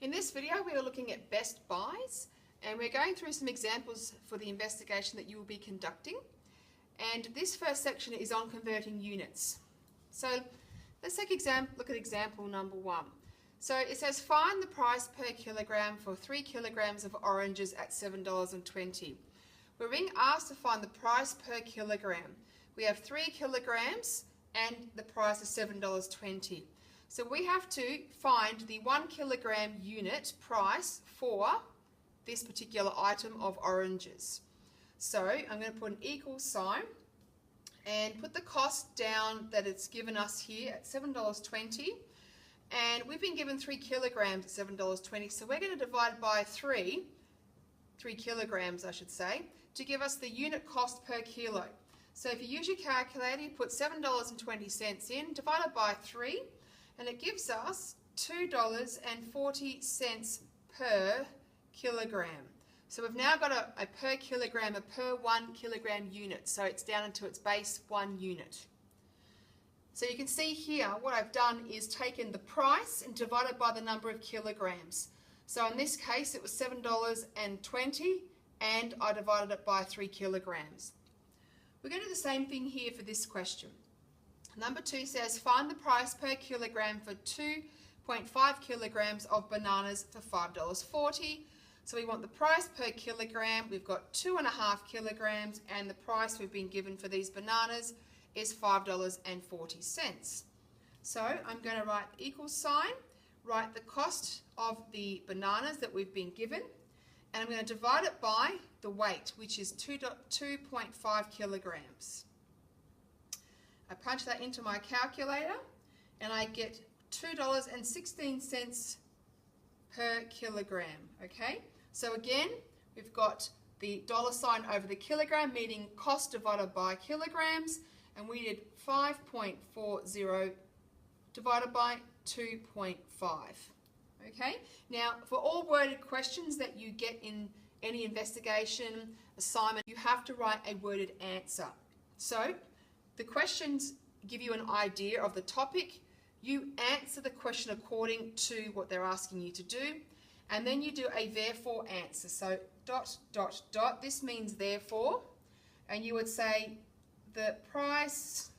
In this video, we are looking at best buys, and we're going through some examples for the investigation that you will be conducting. And this first section is on converting units. So let's look at example number 1. So it says find the price per kilogram for 3 kilograms of oranges at $7.20. We're being asked to find the price per kilogram. We have 3 kilograms and the price is $7.20. So we have to find the 1 kilogram unit price for this particular item of oranges. So I'm going to put an equal sign and put the cost down that it's given us here at $7.20. And we've been given 3 kilograms at $7.20, so we're going to divide by 3 kilograms I should say, to give us the unit cost per kilo. So if you use your calculator, you put $7.20 in, divided by 3, and it gives us $2.40 per kilogram. So we've now got a per kilogram, a per 1 kilogram unit, so it's down into its base 1 unit. So you can see here what I've done is taken the price and divided by the number of kilograms. So in this case it was $7.20 and I divided it by 3 kilograms. We're going to do the same thing here for this question. Number 2 says find the price per kilogram for 2.5 kilograms of bananas for $5.40. So we want the price per kilogram. We've got 2.5 kilograms and the price we've been given for these bananas is $5.40. So I'm going to write equal sign, write the cost of the bananas that we've been given, and I'm going to divide it by the weight, which is 2.5 kilograms. I punch that into my calculator and I get $2.16 per kilogram. Okay, so again we've got the dollar sign over the kilogram, meaning cost divided by kilograms, and we did 5.40 divided by 2.5. Okay, now for all worded questions that you get in any investigation assignment, you have to write a worded answer. So the questions give you an idea of the topic. You answer the question according to what they're asking you to do, and then you do a therefore answer. So ... this means therefore, and you would say the price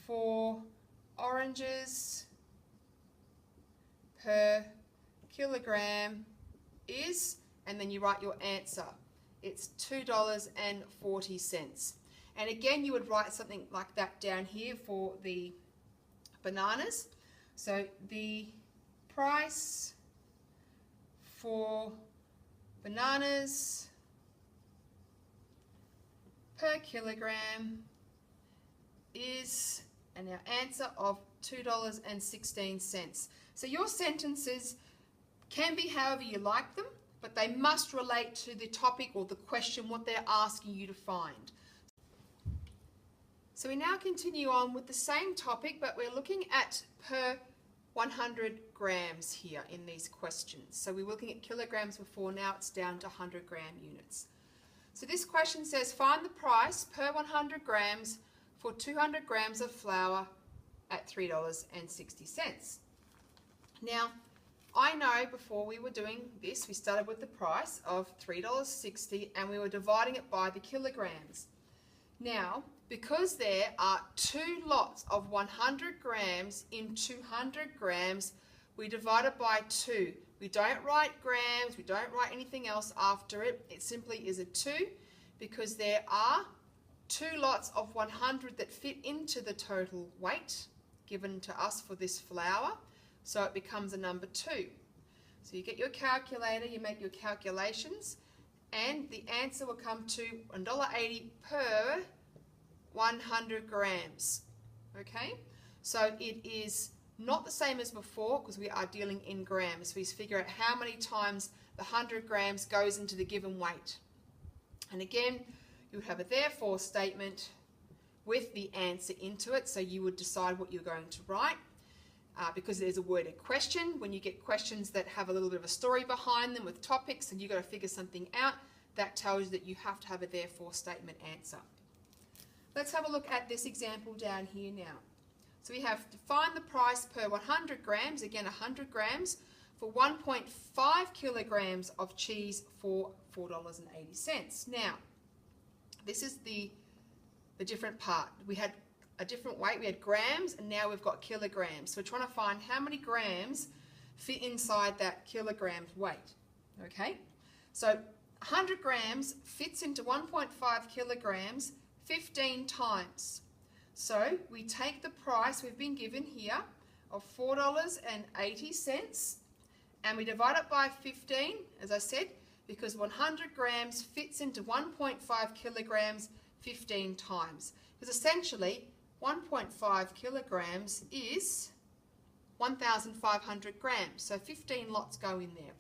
for oranges per kilogram is, and then you write your answer. It's $2.40. And again, you would write something like that down here for the bananas. So the price for bananas per kilogram is, and our answer of $2.16. So your sentences can be however you like them, but they must relate to the topic or the question, what they're asking you to find. So we now continue on with the same topic, but we're looking at per 100 grams here in these questions. So we were looking at kilograms before, now it's down to 100 gram units. So this question says find the price per 100 grams for 200 grams of flour at $3.60. Now, I know before we were doing this, we started with the price of $3.60 and we were dividing it by the kilograms. Now, because there are 2 lots of 100 grams in 200 grams, we divide it by 2. We don't write grams, we don't write anything else after it. It simply is a 2 because there are 2 lots of 100 that fit into the total weight given to us for this flour. So it becomes a number 2. So you get your calculator, you make your calculations, and the answer will come to $1.80 per 100 grams. Okay, so it is not the same as before because we are dealing in grams. We figure out how many times the 100 grams goes into the given weight. And again, you would have a therefore statement with the answer into it, so you would decide what you're going to write. Because there's a worded question, when you get questions that have a little bit of a story behind them with topics and you've got to figure something out, that tells you that you have to have a therefore statement answer. Let's have a look at this example down here now. So we have to find the price per 100 grams, again 100 grams, for 1.5 kilograms of cheese for $4.80. Now, this is the different part. We had a different weight, we had grams, and now we've got kilograms. So we're trying to find how many grams fit inside that kilograms weight, okay? So 100 grams fits into 1.5 kilograms 15 times. So we take the price we've been given here of $4.80 and we divide it by 15, as I said, because 100 grams fits into 1.5 kilograms 15 times. Because essentially 1.5 kilograms is 1,500 grams. So 15 lots go in there.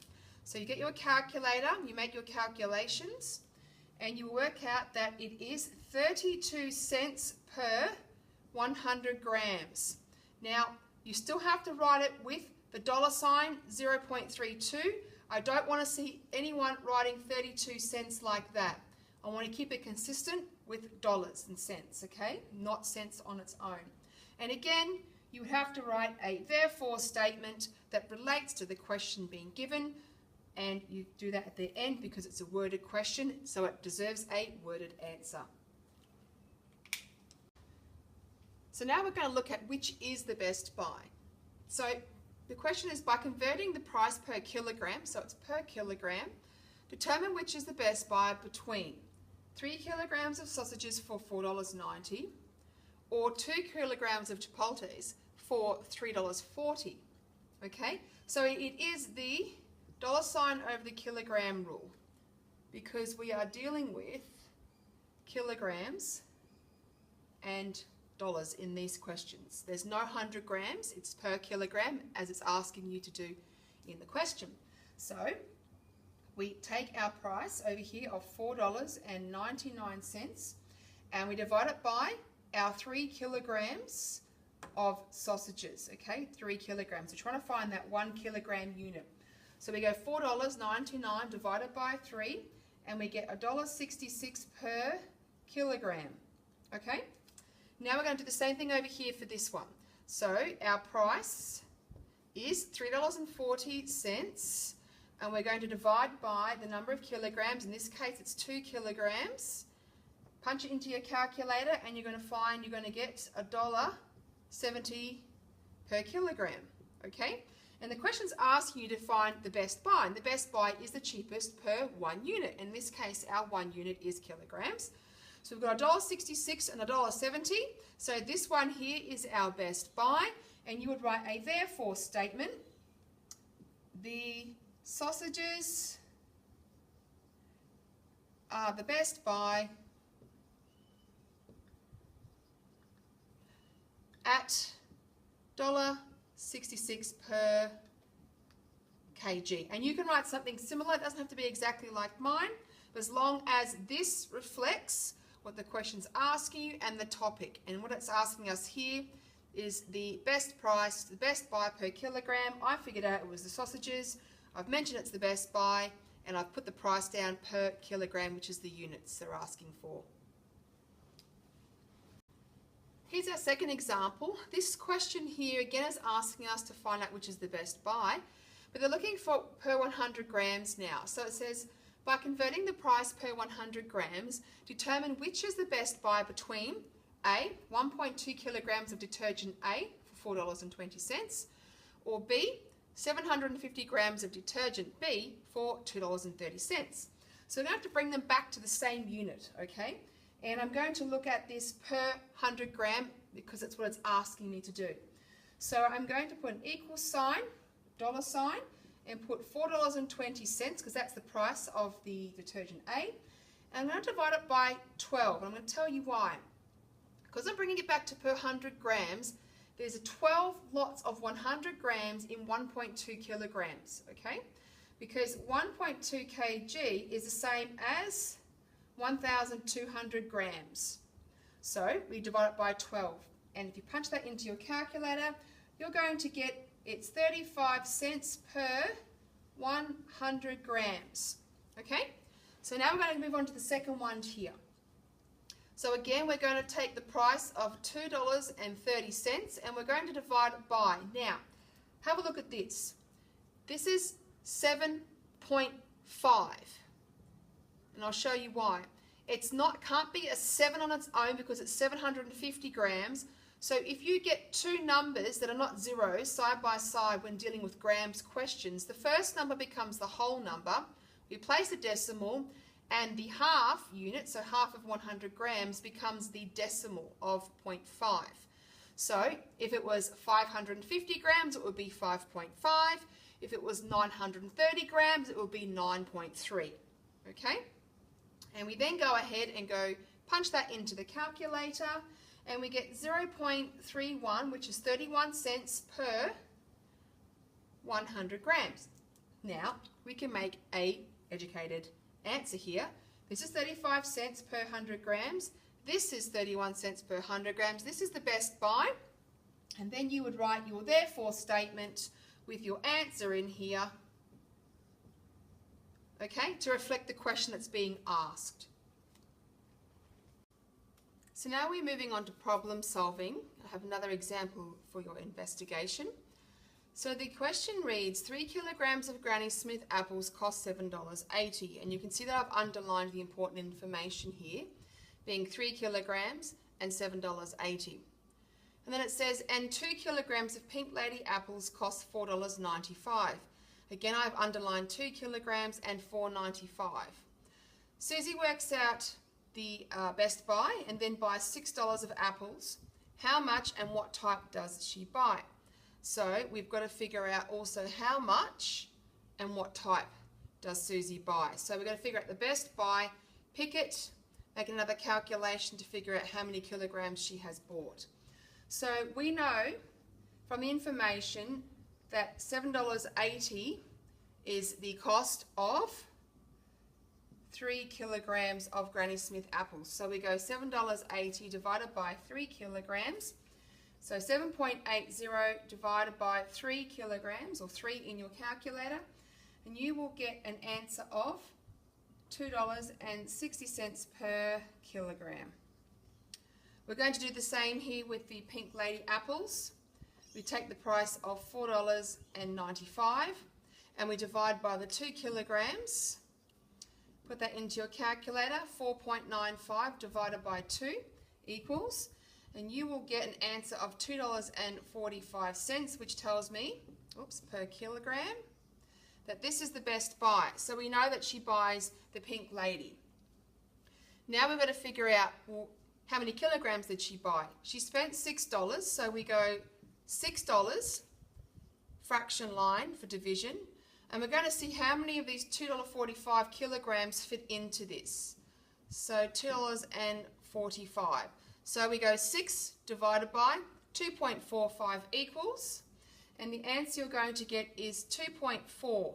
So you get your calculator, you make your calculations, and you work out that it is 32 cents per 100 grams. Now, you still have to write it with the dollar sign 0.32. I don't want to see anyone writing 32 cents like that. I want to keep it consistent with dollars and cents, okay? Not cents on its own. And again, you have to write a therefore statement that relates to the question being given, and you do that at the end because it's a worded question, so it deserves a worded answer. So now we're going to look at which is the best buy. So the question is, by converting the price per kilogram, so it's per kilogram, determine which is the best buy between 3 kilograms of sausages for $4.90 or 2 kilograms of chipotles for $3.40. Okay, so it is the dollar sign over the kilogram rule because we are dealing with kilograms and dollars in these questions. There's no 100 grams, it's per kilogram as it's asking you to do in the question. So we take our price over here of $4.99 and we divide it by our 3 kilograms of sausages, okay, 3 kilograms. We're trying to find that 1 kilogram unit. So we go $4.99 divided by 3 and we get $1.66 per kilogram, okay? Now we're going to do the same thing over here for this one. So our price is $3.40 and we're going to divide by the number of kilograms. In this case it's 2 kilograms. Punch it into your calculator and you're going to get $1.70 per kilogram, okay? And the question's asking you to find the best buy, and the best buy is the cheapest per 1 unit. In this case our 1 unit is kilograms. So we've got $1.66 and $1.70. So this one here is our best buy, and you would write a therefore statement. The sausages are the best buy at $1.66 per kg. And you can write something similar. It doesn't have to be exactly like mine, but as long as this reflects what the question's asking you and the topic. And what it's asking us here is the best price, the best buy per kilogram. I figured out it was the sausages. I've mentioned it's the best buy, and I've put the price down per kilogram, which is the units they're asking for. Here's our second example. This question here again is asking us to find out which is the best buy, but they're looking for per 100 grams now. So it says, by converting the price per 100 grams, determine which is the best buy between A, 1.2 kilograms of detergent A for $4.20, or B, 750 grams of detergent B for $2.30. So we're going to have to bring them back to the same unit, okay? And I'm going to look at this per 100 gram because that's what it's asking me to do. So I'm going to put an equal sign, dollar sign, and put $4.20 because that's the price of the detergent A. And I'm going to divide it by 12. I'm going to tell you why. Because I'm bringing it back to per 100 grams, there's a 12 lots of 100 grams in 1.2 kilograms, okay? Because 1.2 kg is the same as 1,200 grams. So we divide it by 12. And if you punch that into your calculator, you're going to get it's 35 cents per 100 grams. Okay? So now we're going to move on to the second one here. So again, we're going to take the price of $2.30 and we're going to divide it by. Now, have a look at this. This is 7.5. And I'll show you why. Can't be a 7 on its own because it's 750 grams. So if you get two numbers that are not zeros side by side when dealing with grams questions, the first number becomes the whole number. We place a decimal and the half unit, so half of 100 grams, becomes the decimal of 0.5. So if it was 550 grams, it would be 5.5. If it was 930 grams, it would be 9.3. Okay? And we then go ahead and punch that into the calculator, and we get 0.31, which is 31 cents per 100 grams. Now, we can make a educated answer here. This is 35 cents per 100 grams. This is 31 cents per 100 grams. This is the best buy. And then you would write your therefore statement with your answer in here, okay, to reflect the question that's being asked. So now we're moving on to problem solving. I have another example for your investigation. So the question reads, 3 kilograms of Granny Smith apples cost $7.80. And you can see that I've underlined the important information here, being 3 kilograms and $7.80. And then it says, and 2 kilograms of Pink Lady apples cost $4.95. Again, I've underlined 2 kilograms and $4.95. Susie works out the best buy and then buys $6 of apples. How much and what type does she buy? So we've got to figure out also how much and what type does Susie buy. So we've got to figure out the best buy, pick it, make another calculation to figure out how many kilograms she has bought. So we know from the information that $7.80 is the cost of 3 kilograms of Granny Smith apples. So we go $7.80 divided by 3 kilograms. So 7.80 divided by 3 kilograms, or 3 in your calculator, and you will get an answer of $2.60 per kilogram. We're going to do the same here with the Pink Lady apples. We take the price of $4.95 and we divide by the 2 kilograms. Put that into your calculator. 4.95 divided by 2 equals, and you will get an answer of $2.45, which tells me, per kilogram, that this is the best buy. So we know that she buys the Pink Lady. Now we've got to figure out, well, how many kilograms did she buy? She spent $6, so we go $6, fraction line for division, and we're going to see how many of these $2.45 kilograms fit into this. So $2.45. So we go 6 divided by 2.45 equals, and the answer you're going to get is 2.4.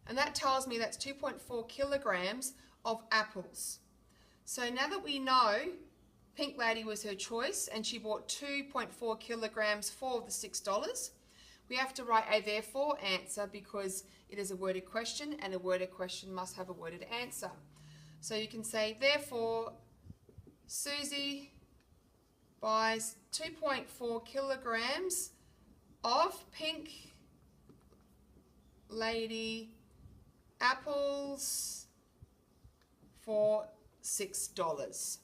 And that tells me that's 2.4 kilograms of apples. So now that we know Pink Lady was her choice and she bought 2.4 kilograms for the $6, we have to write a therefore answer because it is a worded question and a worded question must have a worded answer. So you can say, therefore, Susie buys 2.4 kilograms of Pink Lady apples for $6.